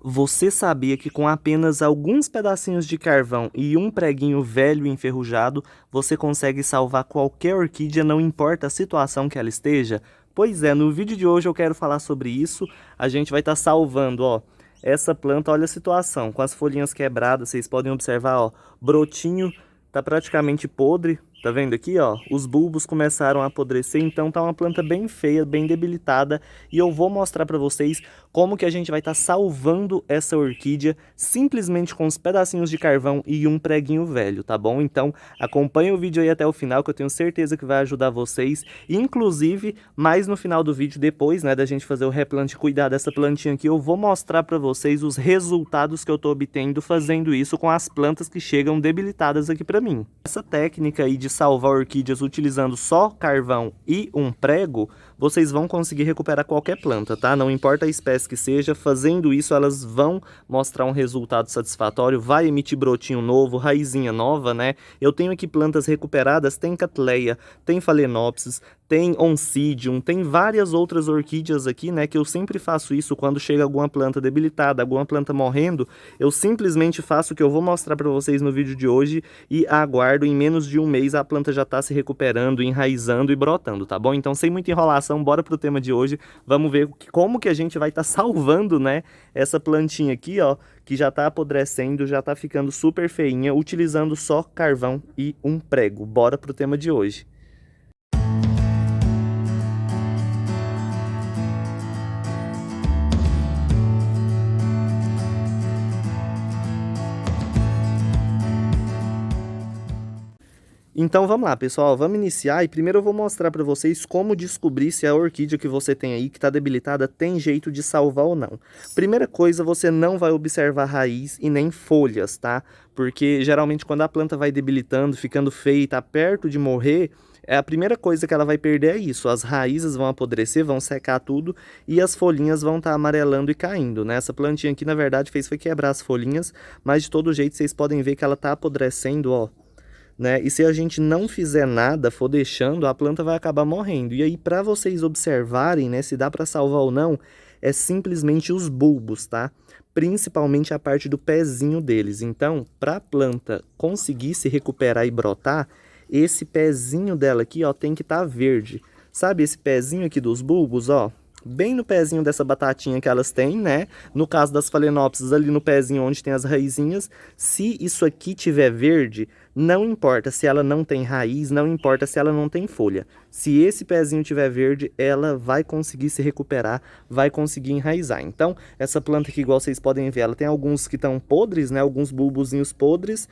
Você sabia que com apenas alguns pedacinhos de carvão e um preguinho velho e enferrujado, você consegue salvar qualquer orquídea, não importa a situação que ela esteja? Pois é, no vídeo de hoje eu quero falar sobre isso. A gente vai estar salvando, ó, essa planta, olha a situação, com as folhinhas quebradas, vocês podem observar, ó, brotinho tá praticamente podre. Tá vendo aqui, ó? Os bulbos começaram a apodrecer, então tá uma planta bem feia, bem debilitada. E eu vou mostrar pra vocês como que a gente vai estar salvando essa orquídea simplesmente com os pedacinhos de carvão e um preguinho velho, tá bom? Então acompanha o vídeo aí até o final, que eu tenho certeza que vai ajudar vocês. Inclusive, mais no final do vídeo, depois, né, da gente fazer o replante e cuidar dessa plantinha aqui, eu vou mostrar pra vocês os resultados que eu tô obtendo fazendo isso com as plantas que chegam debilitadas aqui pra mim. Essa técnica aí de salvar orquídeas utilizando só carvão e um prego, vocês vão conseguir recuperar qualquer planta, tá? Não importa a espécie que seja, fazendo isso elas vão mostrar um resultado satisfatório, vai emitir brotinho novo, raizinha nova, né? Eu tenho aqui plantas recuperadas, tem Cattleya, tem Phalaenopsis, tem Oncidium, tem várias outras orquídeas aqui, né? Que eu sempre faço isso quando chega alguma planta debilitada, alguma planta morrendo, eu simplesmente faço o que eu vou mostrar para vocês no vídeo de hoje e aguardo em menos de um mês a planta já tá se recuperando, enraizando e brotando, tá bom? Então, sem muita enrolação, bora pro tema de hoje. Vamos ver como que a gente vai estar salvando, né, essa plantinha aqui, ó, que já tá apodrecendo, já tá ficando super feinha, utilizando só carvão e um prego. Bora pro tema de hoje. Então vamos lá, pessoal, vamos iniciar e primeiro eu vou mostrar para vocês como descobrir se a orquídea que você tem aí, que está debilitada, tem jeito de salvar ou não. Primeira coisa, você não vai observar raiz e nem folhas, tá? Porque geralmente quando a planta vai debilitando, ficando feia e tá perto de morrer, a primeira coisa que ela vai perder é isso, as raízes vão apodrecer, vão secar tudo e as folhinhas vão estar amarelando e caindo, né? Essa plantinha aqui, na verdade, foi quebrar as folhinhas, mas de todo jeito vocês podem ver que ela tá apodrecendo, ó. Né? E se a gente não fizer nada, for deixando, a planta vai acabar morrendo. E aí, para vocês observarem, né, se dá para salvar ou não, é simplesmente os bulbos, tá? Principalmente a parte do pezinho deles. Então, para a planta conseguir se recuperar e brotar, esse pezinho dela aqui, ó, tem que estar verde. Sabe esse pezinho aqui dos bulbos, ó? Bem no pezinho dessa batatinha que elas têm, né? No caso das Phalaenopsis, ali no pezinho onde tem as raizinhas. Se isso aqui tiver verde, não importa se ela não tem raiz, não importa se ela não tem folha. Se esse pezinho tiver verde, ela vai conseguir se recuperar, vai conseguir enraizar. Então, essa planta aqui, igual vocês podem ver, ela tem alguns que estão podres, né? Alguns bulbozinhos podres.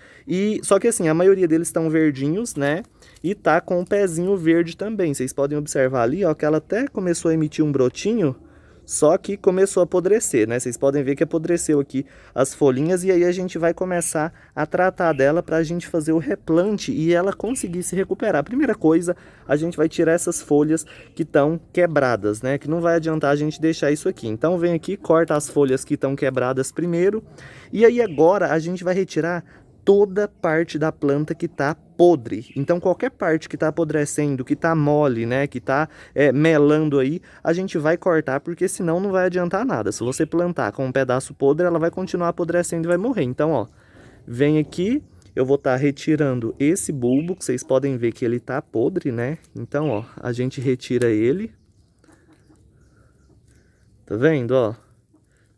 Só que assim, a maioria deles estão verdinhos, né? E tá com o pezinho verde também. Vocês podem observar ali, ó, que ela até começou a emitir um brotinho, só que começou a apodrecer, né? Vocês podem ver que apodreceu aqui as folhinhas e aí a gente vai começar a tratar dela para a gente fazer o replante e ela conseguir se recuperar. Primeira coisa, a gente vai tirar essas folhas que estão quebradas, né? Que não vai adiantar a gente deixar isso aqui. Então vem aqui, corta as folhas que estão quebradas primeiro e aí agora a gente vai retirar toda parte da planta que está podre. Então qualquer parte que está apodrecendo, que está mole, né, que está melando aí, a gente vai cortar, porque senão não vai adiantar nada. Se você plantar com um pedaço podre, ela vai continuar apodrecendo e vai morrer. Então, ó, vem aqui, eu vou estar retirando esse bulbo, que vocês podem ver que ele está podre, né? Então, ó, a gente retira ele. Tá vendo, ó?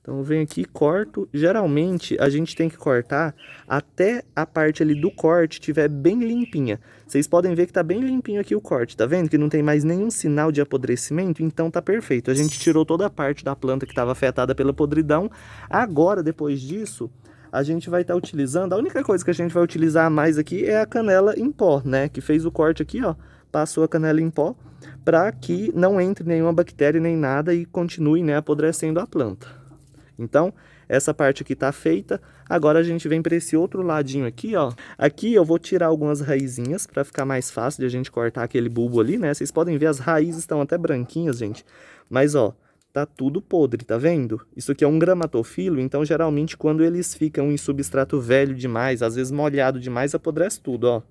Então eu venho aqui e corto. Geralmente a gente tem que cortar até a parte ali do corte estiver bem limpinha. Vocês podem ver que tá bem limpinho aqui o corte, tá vendo? Que não tem mais nenhum sinal de apodrecimento, então tá perfeito. A gente tirou toda a parte da planta que estava afetada pela podridão. Agora, depois disso, a gente vai estar utilizando, a única coisa que a gente vai utilizar mais aqui é a canela em pó, né? Que fez o corte aqui, ó, passou a canela em pó para que não entre nenhuma bactéria nem nada e continue, né, apodrecendo a planta. Então, essa parte aqui tá feita. Agora a gente vem para esse outro ladinho aqui, ó. Aqui eu vou tirar algumas raizinhas para ficar mais fácil de a gente cortar aquele bulbo ali, né? Vocês podem ver, as raízes estão até branquinhas, gente. Mas, ó, tá tudo podre, tá vendo? Isso aqui é um gramatofilo, então geralmente quando eles ficam em substrato velho demais, às vezes molhado demais, apodrece tudo, ó.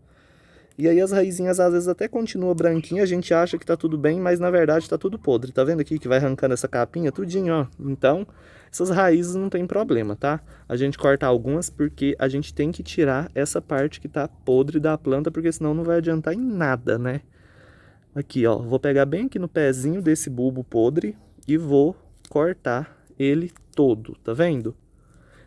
E aí as raizinhas às vezes até continuam branquinha, a gente acha que tá tudo bem, mas na verdade tá tudo podre. Tá vendo aqui que vai arrancando essa capinha tudinho, ó? Então, essas raízes não tem problema, tá? A gente corta algumas porque a gente tem que tirar essa parte que tá podre da planta, porque senão não vai adiantar em nada, né? Aqui, ó, vou pegar bem aqui no pezinho desse bulbo podre e vou cortar ele todo, tá vendo?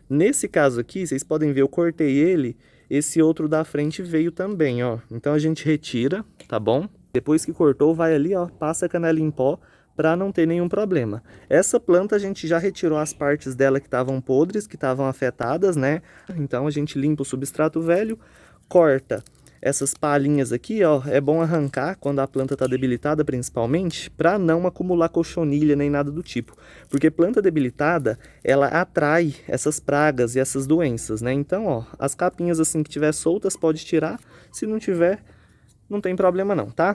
Nesse caso aqui, vocês podem ver, eu cortei ele, esse outro da frente veio também, ó. Então a gente retira, tá bom? Depois que cortou, vai ali, ó, passa a canela em pó para não ter nenhum problema. Essa planta a gente já retirou as partes dela que estavam podres, que estavam afetadas, né? Então a gente limpa o substrato velho, corta essas palhinhas aqui, ó, é bom arrancar quando a planta está debilitada, principalmente, para não acumular cochonilha nem nada do tipo. Porque planta debilitada, ela atrai essas pragas e essas doenças, né? Então, ó, as capinhas assim que tiver soltas, pode tirar. Se não tiver, não tem problema não, tá?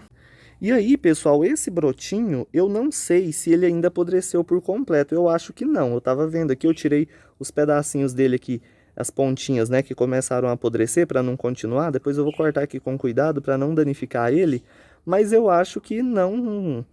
E aí, pessoal, esse brotinho, eu não sei se ele ainda apodreceu por completo. Eu acho que não. Eu tava vendo aqui, eu tirei os pedacinhos dele aqui, as pontinhas, né, que começaram a apodrecer para não continuar. Depois eu vou cortar aqui com cuidado para não danificar ele, mas eu acho que não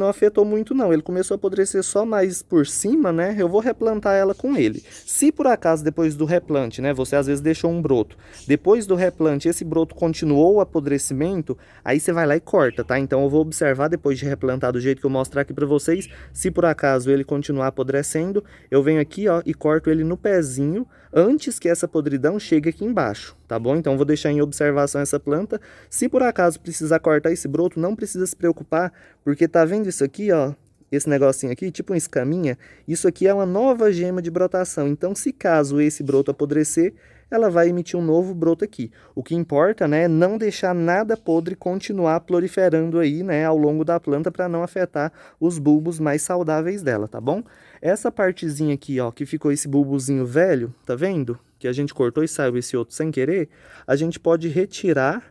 afetou muito não. Ele começou a apodrecer só mais por cima, né? Eu vou replantar ela com ele. Se por acaso depois do replante, né, você às vezes deixou um broto, depois do replante esse broto continuou o apodrecimento, aí você vai lá e corta, tá? Então eu vou observar depois de replantar do jeito que eu mostrar aqui para vocês. Se por acaso ele continuar apodrecendo, eu venho aqui, ó, e corto ele no pezinho antes que essa podridão chegue aqui embaixo, tá bom? Então vou deixar em observação essa planta. Se por acaso precisar cortar esse broto, não precisa se preocupar, porque tá vendo isso aqui, ó? Esse negocinho aqui, tipo uma escaminha, isso aqui é uma nova gema de brotação. Então, se caso esse broto apodrecer, ela vai emitir um novo broto aqui. O que importa, né, é não deixar nada podre continuar proliferando aí, né, ao longo da planta para não afetar os bulbos mais saudáveis dela, tá bom? Essa partezinha aqui, ó, que ficou esse bulbozinho velho, tá vendo? Que a gente cortou e saiu esse outro sem querer, a gente pode retirar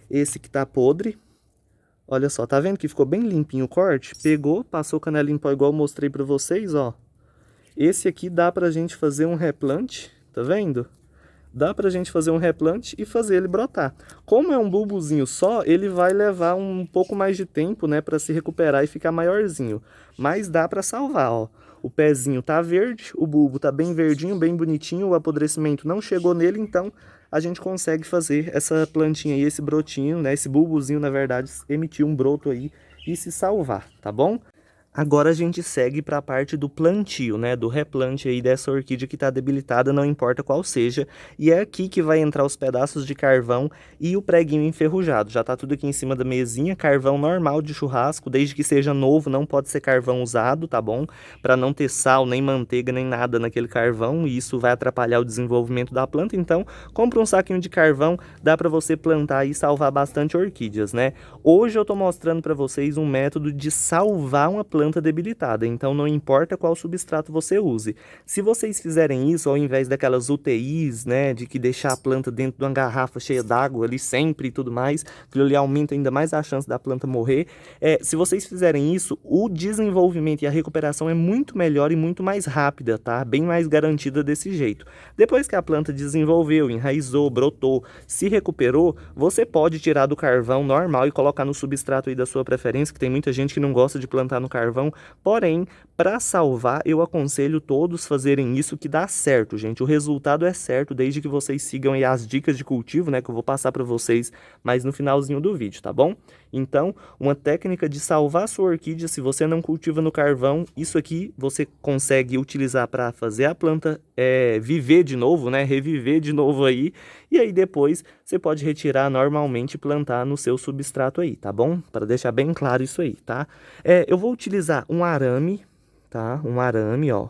esse que tá podre. Olha só, tá vendo que ficou bem limpinho o corte? Pegou, passou canela em pó igual eu mostrei pra vocês, ó. Esse aqui dá pra gente fazer um replante, tá vendo? Dá pra gente fazer um replante e fazer ele brotar. Como é um bulbozinho só, ele vai levar um pouco mais de tempo, né, pra se recuperar e ficar maiorzinho. Mas dá pra salvar, ó. O pezinho tá verde, o bulbo tá bem verdinho, bem bonitinho, o apodrecimento não chegou nele, então a gente consegue fazer essa plantinha aí, esse brotinho, né, esse bulbozinho, na verdade, emitir um broto aí e se salvar, tá bom? Agora a gente segue para a parte do plantio, né, do replante aí dessa orquídea que está debilitada, não importa qual seja. E é aqui que vai entrar os pedaços de carvão e o preguinho enferrujado. Já está tudo aqui em cima da mesinha, carvão normal de churrasco, desde que seja novo, não pode ser carvão usado, tá bom? Para não ter sal, nem manteiga, nem nada naquele carvão, e isso vai atrapalhar o desenvolvimento da planta. Então, compra um saquinho de carvão, dá para você plantar e salvar bastante orquídeas, né? Hoje eu estou mostrando para vocês um método de salvar uma planta debilitada, então não importa qual substrato você use. Se vocês fizerem isso, ao invés daquelas UTIs, né, de que deixar a planta dentro de uma garrafa cheia d'água ali sempre e tudo mais, aquilo ali aumenta ainda mais a chance da planta morrer. Se vocês fizerem isso, o desenvolvimento e a recuperação é muito melhor e muito mais rápida, tá? Bem mais garantida desse jeito. Depois que a planta desenvolveu, enraizou, brotou, se recuperou, você pode tirar do carvão normal e colocar no substrato aí da sua preferência, que tem muita gente que não gosta de plantar no carvão. Porém, para salvar, eu aconselho todos fazerem isso, que dá certo, gente. O resultado é certo, desde que vocês sigam aí as dicas de cultivo, né, que eu vou passar para vocês mais no finalzinho do vídeo, tá bom? Então, uma técnica de salvar a sua orquídea, se você não cultiva no carvão, isso aqui você consegue utilizar para fazer a planta viver de novo, né, reviver de novo aí, e aí depois você pode retirar normalmente e plantar no seu substrato aí, tá bom? Para deixar bem claro isso aí, tá? Eu vou utilizar um arame, tá? Um arame, ó.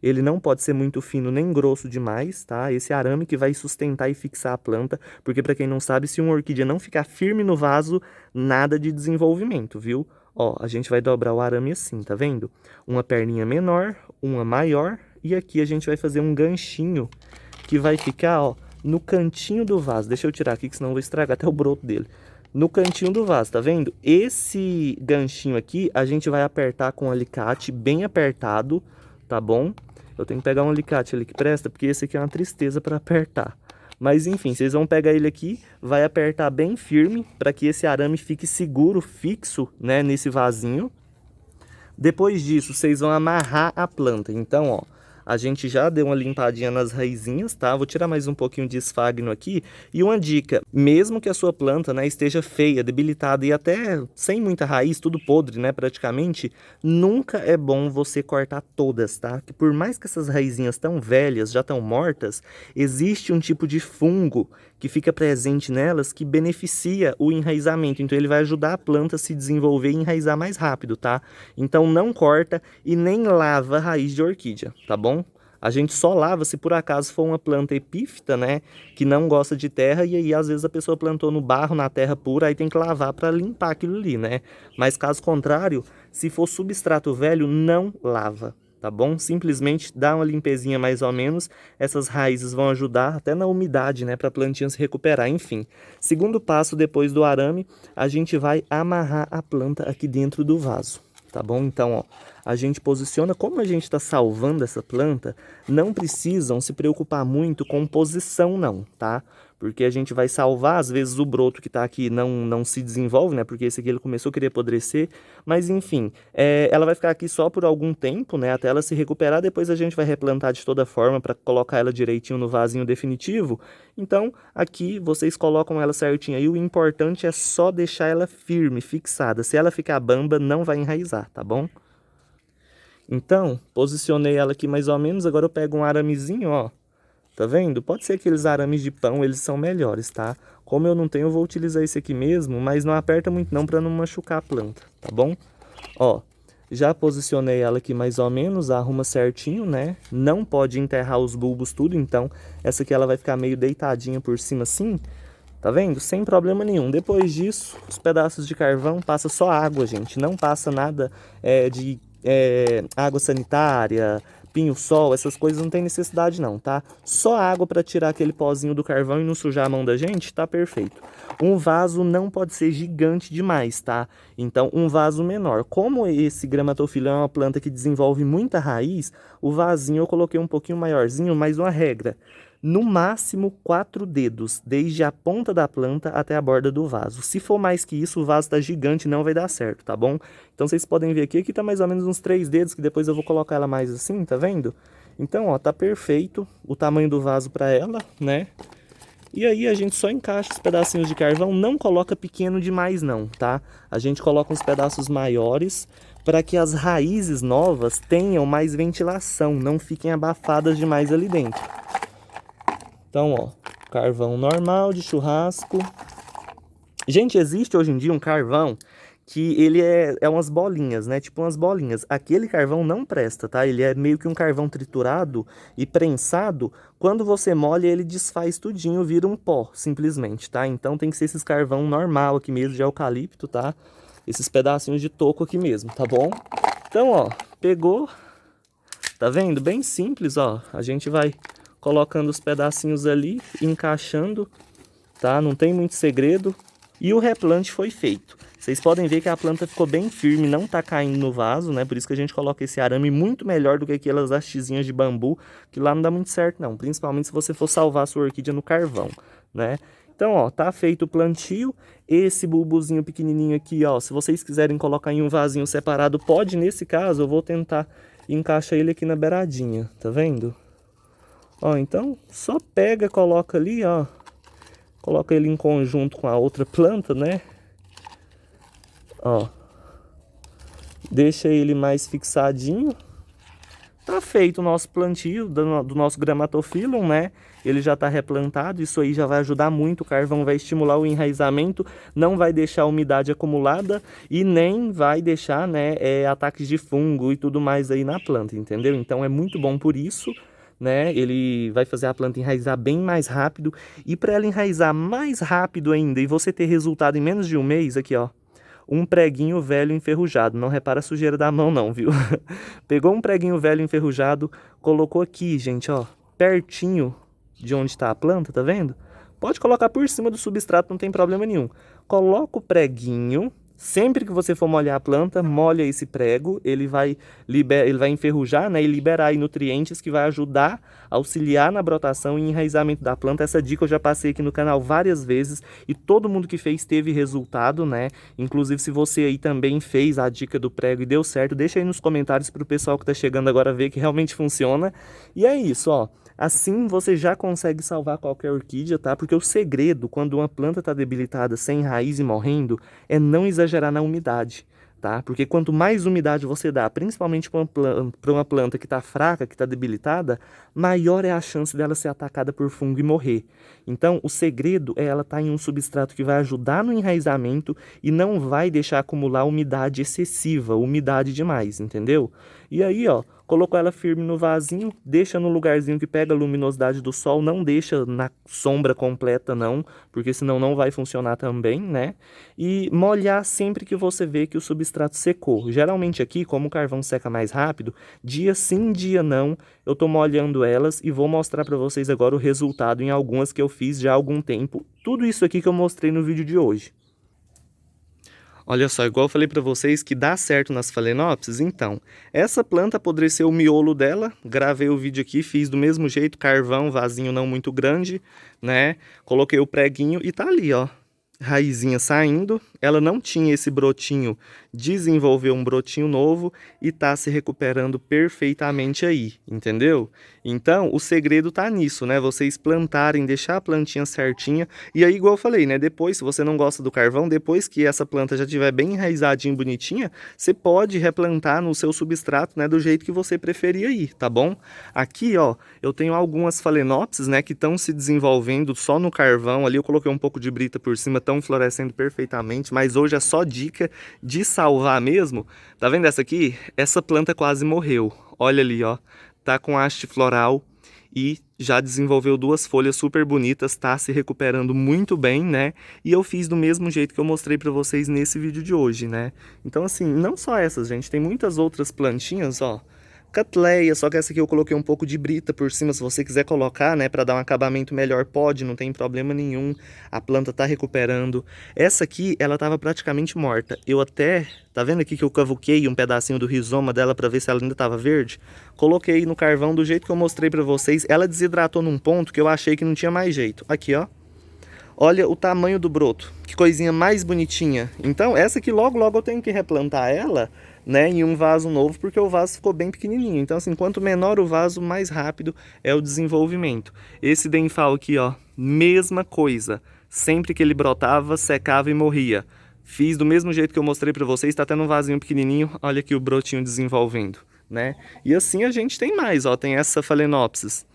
Ele não pode ser muito fino nem grosso demais, tá? Esse arame que vai sustentar e fixar a planta, porque para quem não sabe, se uma orquídea não ficar firme no vaso, nada de desenvolvimento, viu? Ó, a gente vai dobrar o arame assim, tá vendo? Uma perninha menor, uma maior, e aqui a gente vai fazer um ganchinho que vai ficar, ó, no cantinho do vaso. Deixa eu tirar aqui, que senão eu vou estragar até o broto dele. No cantinho do vaso, tá vendo? Esse ganchinho aqui, a gente vai apertar com um alicate bem apertado, tá bom? Eu tenho que pegar um alicate ali que presta, porque esse aqui é uma tristeza para apertar. Mas enfim, vocês vão pegar ele aqui, vai apertar bem firme para que esse arame fique seguro, fixo, né, nesse vasinho. Depois disso, vocês vão amarrar a planta. Então, ó, a gente já deu uma limpadinha nas raizinhas, tá? Vou tirar mais um pouquinho de esfagno aqui. E uma dica, mesmo que a sua planta, né, esteja feia, debilitada e até sem muita raiz, tudo podre, né, praticamente, nunca é bom você cortar todas, tá? Que por mais que essas raizinhas tão velhas, já estão mortas, existe um tipo de fungo que fica presente nelas que beneficia o enraizamento. Então ele vai ajudar a planta a se desenvolver e enraizar mais rápido, tá? Então não corta e nem lava a raiz de orquídea, tá bom? A gente só lava se por acaso for uma planta epífita, né, que não gosta de terra, e aí às vezes a pessoa plantou no barro, na terra pura, aí tem que lavar para limpar aquilo ali, né? Mas caso contrário, se for substrato velho, não lava, tá bom? Simplesmente dá uma limpezinha mais ou menos, essas raízes vão ajudar até na umidade, né, para a plantinha se recuperar, enfim. Segundo passo, depois do arame, a gente vai amarrar a planta aqui dentro do vaso. Tá bom? Então, ó, a gente posiciona, como a gente está salvando essa planta, não precisam se preocupar muito com posição não, tá? Porque a gente vai salvar, às vezes o broto que está aqui não se desenvolve, né? Porque esse aqui ele começou a querer apodrecer, mas enfim, ela vai ficar aqui só por algum tempo, né? Até ela se recuperar, depois a gente vai replantar de toda forma para colocar ela direitinho no vasinho definitivo. Então, aqui vocês colocam ela certinho aí, o importante é só deixar ela firme, fixada. Se ela ficar bamba, não vai enraizar, tá bom? Então, posicionei ela aqui mais ou menos, agora eu pego um aramezinho, ó. Tá vendo? Pode ser aqueles arames de pão, eles são melhores, tá? Como eu não tenho, eu vou utilizar esse aqui mesmo, mas não aperta muito não para não machucar a planta, tá bom? Ó, já posicionei ela aqui mais ou menos, arruma certinho, né? Não pode enterrar os bulbos tudo, então essa aqui ela vai ficar meio deitadinha por cima assim, tá vendo? Sem problema nenhum. Depois disso, os pedaços de carvão passa só água, gente. Não passa nada de água sanitária, pinho-sol, essas coisas não tem necessidade não, tá? Só água para tirar aquele pozinho do carvão e não sujar a mão da gente, tá perfeito. Um vaso não pode ser gigante demais, tá? Então, um vaso menor. Como esse Grammatophyllum é uma planta que desenvolve muita raiz, o vasinho eu coloquei um pouquinho maiorzinho, mas uma regra. No máximo 4 dedos, desde a ponta da planta até a borda do vaso. Se for mais que isso, o vaso tá gigante, não vai dar certo, tá bom? Então vocês podem ver aqui tá mais ou menos uns 3 dedos, que depois eu vou colocar ela mais assim, tá vendo? Então, ó, tá perfeito o tamanho do vaso para ela, né? E aí a gente só encaixa os pedacinhos de carvão, não coloca pequeno demais não, tá? A gente coloca uns pedaços maiores para que as raízes novas tenham mais ventilação, não fiquem abafadas demais ali dentro. Então, ó, carvão normal de churrasco. Gente, existe hoje em dia um carvão que ele é umas bolinhas, né? Tipo umas bolinhas. Aquele carvão não presta, tá? Ele é meio que um carvão triturado e prensado. Quando você molha, ele desfaz tudinho, vira um pó, simplesmente, tá? Então tem que ser esses carvão normal aqui mesmo, de eucalipto, tá? Esses pedacinhos de toco aqui mesmo, tá bom? Então, ó, pegou. Tá vendo? Bem simples, ó. A gente vai colocando os pedacinhos ali, encaixando, tá? Não tem muito segredo. E o replante foi feito. Vocês podem ver que a planta ficou bem firme, não tá caindo no vaso, né? Por isso que a gente coloca esse arame muito melhor do que aquelas hastezinhas de bambu, que lá não dá muito certo não. Principalmente se você for salvar a sua orquídea no carvão, né? Então, ó, tá feito o plantio. Esse bulbozinho pequenininho aqui, ó, se vocês quiserem colocar em um vasinho separado, pode. Nesse caso, eu vou tentar encaixar ele aqui na beiradinha, tá vendo? Ó, então, só pega, coloca ali, ó. Coloca ele em conjunto com a outra planta, né? Ó. Deixa ele mais fixadinho. Tá feito o nosso plantio do nosso Grammatophyllum, né? Ele já tá replantado, isso aí já vai ajudar muito. O carvão vai estimular o enraizamento, não vai deixar a umidade acumulada e nem vai deixar, né, ataques de fungo e tudo mais aí na planta, entendeu? Então é muito bom por isso, né? Ele vai fazer a planta enraizar bem mais rápido. E para ela enraizar mais rápido ainda e você ter resultado em menos de um mês, aqui ó, um preguinho velho enferrujado. Não repara a sujeira da mão não, viu? Pegou um preguinho velho enferrujado, colocou aqui, gente, ó, pertinho de onde está a planta, tá vendo? Pode colocar por cima do substrato, não tem problema nenhum. Coloca o preguinho, Sempre que você for molhar a planta, molha esse prego, ele vai enferrujar, né, e liberar aí nutrientes que vai ajudar, auxiliar na brotação e enraizamento da planta. Essa dica eu já passei aqui no canal várias vezes e todo mundo que fez teve resultado, né? Inclusive, se você aí também fez a dica do prego e deu certo, deixa aí nos comentários para o pessoal que está chegando agora ver que realmente funciona. E é isso, ó. Assim você já consegue salvar qualquer orquídea, tá? Porque o segredo, quando uma planta está debilitada, sem raiz e morrendo, é não exagerar na umidade, tá? Porque quanto mais umidade você dá, principalmente para uma planta que está fraca, que está debilitada, maior é a chance dela ser atacada por fungo e morrer. Então, o segredo é ela estar em um substrato que vai ajudar no enraizamento e não vai deixar acumular umidade excessiva, umidade demais, entendeu? E aí, ó, colocou ela firme no vasinho, deixa no lugarzinho que pega a luminosidade do sol, não deixa na sombra completa não, porque senão não vai funcionar também, né? E molhar sempre que você vê que o substrato secou. Geralmente aqui, como o carvão seca mais rápido, dia sim, dia não, eu tô molhando elas e vou mostrar para vocês agora o resultado em algumas que eu fiz já há algum tempo. Tudo isso aqui que eu mostrei no vídeo de hoje. Olha só, igual eu falei para vocês que dá certo nas Phalaenopsis, então, essa planta apodreceu o miolo dela, gravei o vídeo aqui, fiz do mesmo jeito, carvão, vasinho não muito grande, né? Coloquei o preguinho e tá ali, ó, raizinha saindo, ela não tinha esse brotinho, desenvolveu um brotinho novo e tá se recuperando perfeitamente aí, entendeu? Então, o segredo tá nisso, né? Vocês plantarem, deixar a plantinha certinha. E aí, igual eu falei, né? Depois, se você não gosta do carvão, depois que essa planta já estiver bem enraizadinha e bonitinha, você pode replantar no seu substrato, né? Do jeito que você preferir aí, tá bom? Aqui, ó, eu tenho algumas Phalaenopsis, né? Que estão se desenvolvendo só no carvão. Ali eu coloquei um pouco de brita por cima, estão florescendo perfeitamente. Mas hoje é só dica de salvar mesmo. Tá vendo essa aqui? Essa planta quase morreu. Olha ali, ó. Tá com haste floral e já desenvolveu duas folhas super bonitas, tá se recuperando muito bem, né? E eu fiz do mesmo jeito que eu mostrei pra vocês nesse vídeo de hoje, né? Então assim, não só essas, gente, tem muitas outras plantinhas, ó. Catleia, só que essa aqui eu coloquei um pouco de brita por cima, se você quiser colocar, né, para dar um acabamento melhor, pode, não tem problema nenhum. A planta tá recuperando. Essa aqui, ela tava praticamente morta. Eu até, tá vendo aqui que eu cavuquei um pedacinho do rizoma dela para ver se ela ainda tava verde? Coloquei no carvão do jeito que eu mostrei para vocês. Ela desidratou num ponto que eu achei que não tinha mais jeito. Aqui, ó. Olha o tamanho do broto, que coisinha mais bonitinha. Então, essa aqui logo eu tenho que replantar ela, né, em um vaso novo, porque o vaso ficou bem pequenininho. Então, assim, quanto menor o vaso, mais rápido é o desenvolvimento. Esse denfal aqui, ó, mesma coisa. Sempre que ele brotava, secava e morria. Fiz do mesmo jeito que eu mostrei pra vocês, tá até num vasinho pequenininho, olha aqui o brotinho desenvolvendo, né? E assim a gente tem mais, ó, tem essa Phalaenopsis.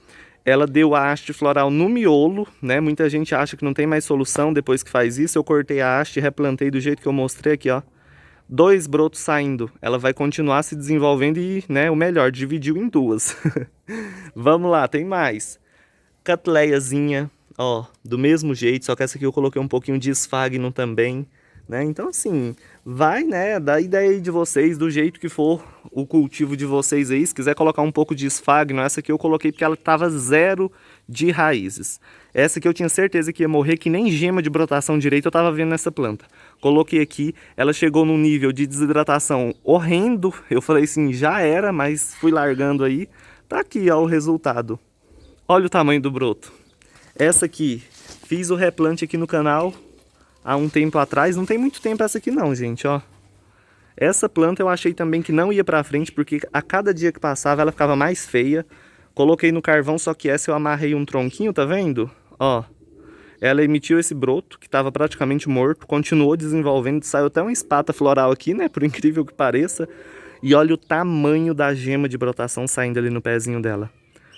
Ela deu a haste floral no miolo, né? Muita gente acha que não tem mais solução depois que faz isso. Eu cortei a haste e replantei do jeito que eu mostrei aqui, ó. 2 brotos saindo. Ela vai continuar se desenvolvendo e, né, o melhor, dividiu em 2. Vamos lá, tem mais. Catleiazinha, ó, do mesmo jeito, só que essa aqui eu coloquei um pouquinho de esfagno também, né? Então, assim, vai, né, da ideia aí de vocês, do jeito que for o cultivo de vocês aí. Se quiser colocar um pouco de esfagno, essa aqui eu coloquei porque ela tava zero de raízes. Essa aqui eu tinha certeza que ia morrer, que nem gema de brotação direito eu tava vendo nessa planta. Coloquei aqui, ela chegou num nível de desidratação horrendo. Eu falei assim, já era, mas fui largando aí. Tá aqui, ó, o resultado. Olha o tamanho do broto. Essa aqui, fiz o replante aqui no canal há um tempo atrás. Não tem muito tempo essa aqui não, gente, ó. Essa planta eu achei também que não ia pra frente, porque a cada dia que passava ela ficava mais feia. Coloquei no carvão, só que essa eu amarrei um tronquinho, tá vendo? Ó, ela emitiu esse broto, que estava praticamente morto, continuou desenvolvendo, saiu até uma espata floral aqui, né, por incrível que pareça. E olha o tamanho da gema de brotação saindo ali no pezinho dela.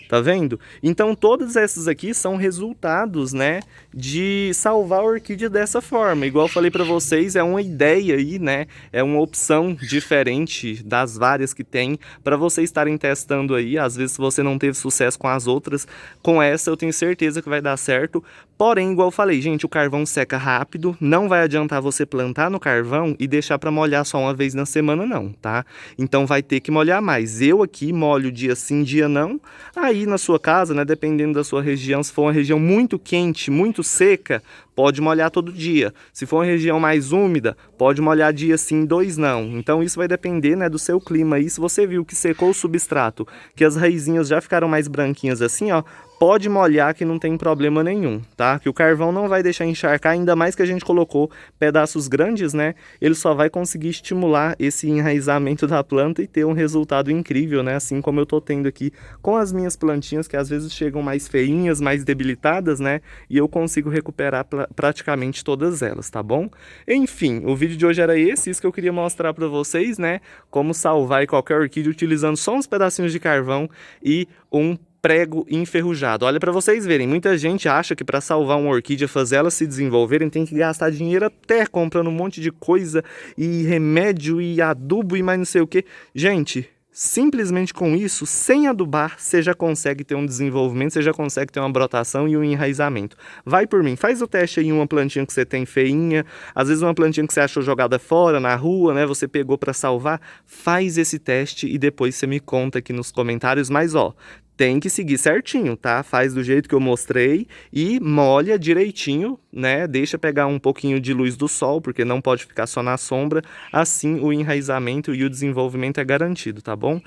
Tá vendo? Então todas essas aqui são resultados, né, de salvar a orquídea dessa forma. Igual eu falei pra vocês, é uma ideia aí, né, é uma opção diferente das várias que tem para vocês estarem testando aí. Às vezes se você não teve sucesso com as outras, com essa eu tenho certeza que vai dar certo. Porém, igual eu falei, gente, o carvão seca rápido, não vai adiantar você plantar no carvão e deixar para molhar só uma vez na semana não, tá? Então vai ter que molhar mais. Eu aqui molho dia sim, dia não. Aí na sua casa, né, dependendo da sua região, se for uma região muito quente, muito seca, pode molhar todo dia. Se for uma região mais úmida, pode molhar dia sim, 2 não. Então isso vai depender, né, do seu clima aí. Se você viu que secou o substrato, que as raizinhas já ficaram mais branquinhas assim, ó, pode molhar que não tem problema nenhum, tá? Que o carvão não vai deixar encharcar, ainda mais que a gente colocou pedaços grandes, né? Ele só vai conseguir estimular esse enraizamento da planta e ter um resultado incrível, né? Assim como eu tô tendo aqui com as minhas plantinhas, que às vezes chegam mais feinhas, mais debilitadas, né? E eu consigo recuperar praticamente todas elas, tá bom? Enfim, o vídeo de hoje era esse, isso que eu queria mostrar para vocês, né? Como salvar qualquer orquídea utilizando só uns pedacinhos de carvão e um prego enferrujado. Olha, para vocês verem, muita gente acha que para salvar uma orquídea, fazer elas se desenvolverem, tem que gastar dinheiro até comprando um monte de coisa e remédio e adubo e mais não sei o que. Gente, simplesmente com isso, sem adubar, você já consegue ter um desenvolvimento, você já consegue ter uma brotação e um enraizamento. Vai por mim, faz o teste aí em uma plantinha que você tem feinha, às vezes uma plantinha que você achou jogada fora, na rua, né, você pegou para salvar, faz esse teste e depois você me conta aqui nos comentários, mas ó, tem que seguir certinho, tá? Faz do jeito que eu mostrei e molha direitinho, né? Deixa pegar um pouquinho de luz do sol, porque não pode ficar só na sombra. Assim o enraizamento e o desenvolvimento é garantido, tá bom?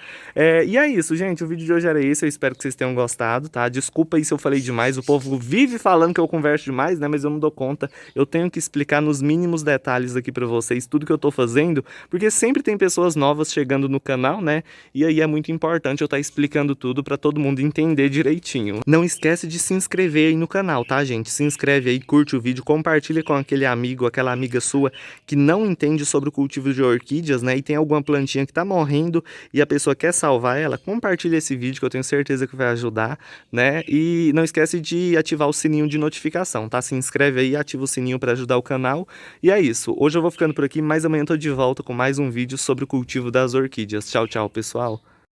E é isso, gente. O vídeo de hoje era esse. Eu espero que vocês tenham gostado, tá? Desculpa aí se eu falei demais. O povo vive falando que eu converso demais, né? Mas eu não dou conta. Eu tenho que explicar nos mínimos detalhes aqui pra vocês tudo que eu tô fazendo, porque sempre tem pessoas novas chegando no canal, né? E aí é muito importante eu estar explicando tudo pra todo mundo entender direitinho. Não esquece de se inscrever aí no canal, tá, gente? Se inscreve aí, curte o vídeo, compartilha com aquele amigo, aquela amiga sua que não entende sobre o cultivo de orquídeas, né? E tem alguma plantinha que tá morrendo e a pessoa quer salvar ela, compartilha esse vídeo que eu tenho certeza que vai ajudar, né? E não esquece de ativar o sininho de notificação, tá? Se inscreve aí, ativa o sininho para ajudar o canal. E é isso. Hoje eu vou ficando por aqui, mas amanhã eu tô de volta com mais um vídeo sobre o cultivo das orquídeas. Tchau, tchau, pessoal!